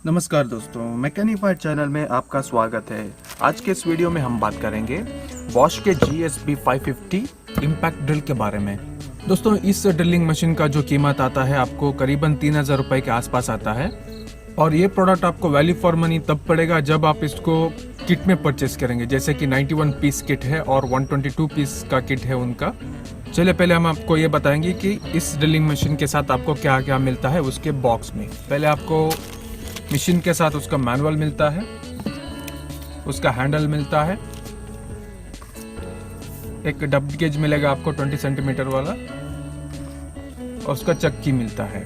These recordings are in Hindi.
नमस्कार दोस्तों, मैकेनिफाइड चैनल में आपका स्वागत है। आज के इस वीडियो में हम बात करेंगे बॉश के GSB 550 इम्पैक्ट ड्रिल के बारे में। दोस्तों, इस ड्रिलिंग मशीन का जो कीमत आता है आपको करीबन 3000 रुपये के आसपास आता है और ये प्रोडक्ट आपको वैल्यू फॉर मनी तब पड़ेगा जब आप इसको किट में परचेस करेंगे, जैसे कि 91 पीस किट है और 122 पीस का किट है उनका। चलिए पहले हम आपको ये बताएंगे कि इस ड्रिलिंग मशीन के साथ आपको क्या क्या मिलता है उसके बॉक्स में। पहले आपको मशीन के साथ उसका मैनुअल मिलता है, उसका हैंडल मिलता है, एक डब गेज मिलेगा आपको 20 सेंटीमीटर वाला और उसका चक्की मिलता है।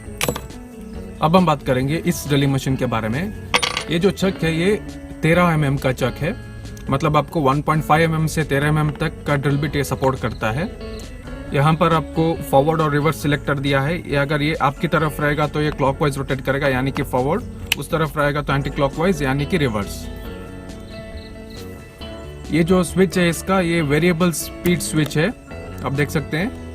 अब हम बात करेंगे इस ड्रिलिंग मशीन के बारे में। ये जो चक है ये 13 mm का चक है, मतलब आपको 1.5 mm से 13 mm तक का ड्रिल बिट ये सपोर्ट करता है। यहाँ पर आपको फॉरवर्ड और रिवर्स सिलेक्टर दिया है। ये अगर ये आपकी तरफ रहेगा तो ये क्लॉकवाइज रोटेट करेगा यानी कि फॉरवर्ड, उस तरफ रहेगा तो एंटी क्लॉकवाइज यानी कि रिवर्स। ये जो स्विच है इसका ये वेरिएबल स्पीड स्विच है, आप देख सकते हैं।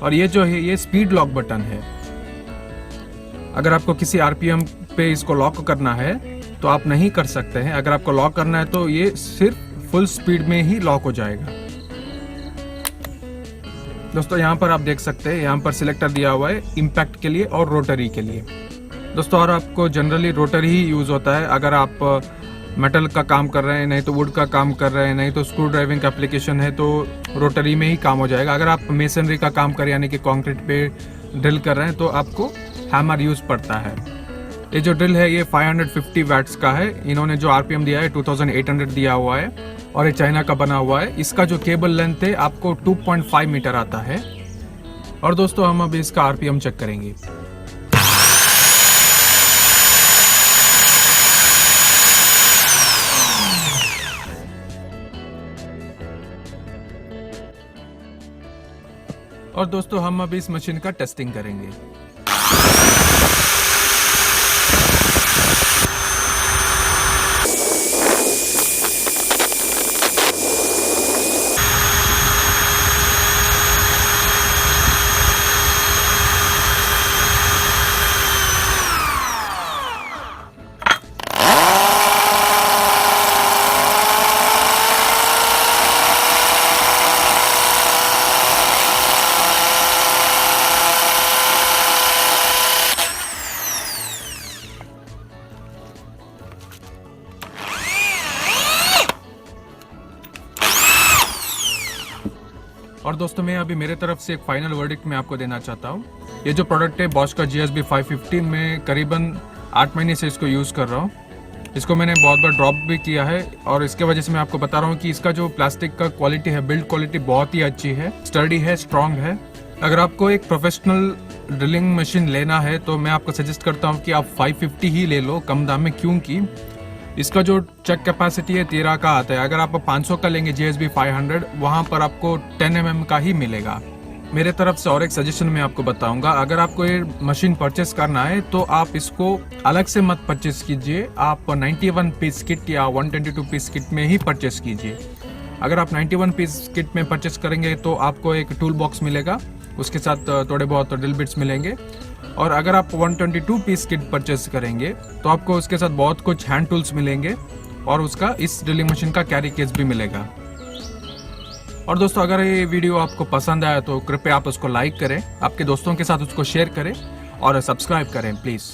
और ये जो है ये स्पीड लॉक बटन है। अगर आपको किसी आरपीएम पे इसको लॉक करना है तो आप नहीं कर सकते हैं। अगर आपको लॉक करना है तो ये सिर्फ फुल स्पीड में ही लॉक हो जाएगा। दोस्तों, यहाँ पर आप देख सकते हैं, यहाँ पर सिलेक्टर दिया हुआ है इम्पैक्ट के लिए और रोटरी के लिए। दोस्तों, और आपको जनरली रोटरी ही यूज होता है अगर आप मेटल का काम कर रहे हैं, नहीं तो वुड का काम कर रहे हैं, नहीं तो स्क्रू ड्राइविंग का एप्लीकेशन है तो रोटरी में ही काम हो जाएगा। अगर आप मेसनरी का काम करें यानी कि कंक्रीट पे ड्रिल कर रहे हैं तो आपको हैमर यूज पड़ता है। ये जो ड्रिल है ये 550 वैट्स का है। इन्होंने जो आरपीएम दिया है 2800 दिया हुआ है और ये चाइना का बना हुआ है। इसका जो केबल लेंथ है आपको 2.5 मीटर आता है। और दोस्तों, हम अभी इसका आरपीएम चेक करेंगे। और दोस्तों, हम अभी इस मशीन का टेस्टिंग करेंगे। और दोस्तों, मैं अभी मेरे तरफ से एक फाइनल वर्डिक्ट मैं आपको देना चाहता हूँ। ये जो प्रोडक्ट है बॉश का GSB 550 में करीबन 8 महीने से इसको यूज़ कर रहा हूँ। इसको मैंने बहुत बार ड्रॉप भी किया है और इसके वजह से मैं आपको बता रहा हूँ कि इसका जो प्लास्टिक का क्वालिटी है, बिल्ड क्वालिटी बहुत ही अच्छी है, स्टर्डी है, स्ट्रॉन्ग है। अगर आपको एक प्रोफेशनल ड्रिलिंग मशीन लेना है तो मैं आपको सजेस्ट करता हूँ कि आप 550 ही ले लो कम दाम में, क्योंकि इसका जो चक कैपेसिटी है 13 का आता है। अगर आप 500 का लेंगे GSB 500, वहाँ पर आपको 10 mm का ही मिलेगा। मेरे तरफ से और एक सजेशन मैं आपको बताऊंगा, अगर आपको ये मशीन परचेस करना है तो आप इसको अलग से मत परचेस कीजिए, आप 91 पीस किट या 122 पीस किट में ही परचेस कीजिए। अगर आप 91 पीस किट में परचेस करेंगे तो आपको एक टूल बॉक्स मिलेगा, उसके साथ थोड़े बहुत ड्रिल बिट्स मिलेंगे। और अगर आप 122 पीस किट परचेस करेंगे तो आपको उसके साथ बहुत कुछ हैंड टूल्स मिलेंगे और उसका इस ड्रिलिंग मशीन का कैरी केस भी मिलेगा। और दोस्तों, अगर ये वीडियो आपको पसंद आया तो कृपया आप उसको लाइक करें, आपके दोस्तों के साथ उसको शेयर करें और सब्सक्राइब करें प्लीज़।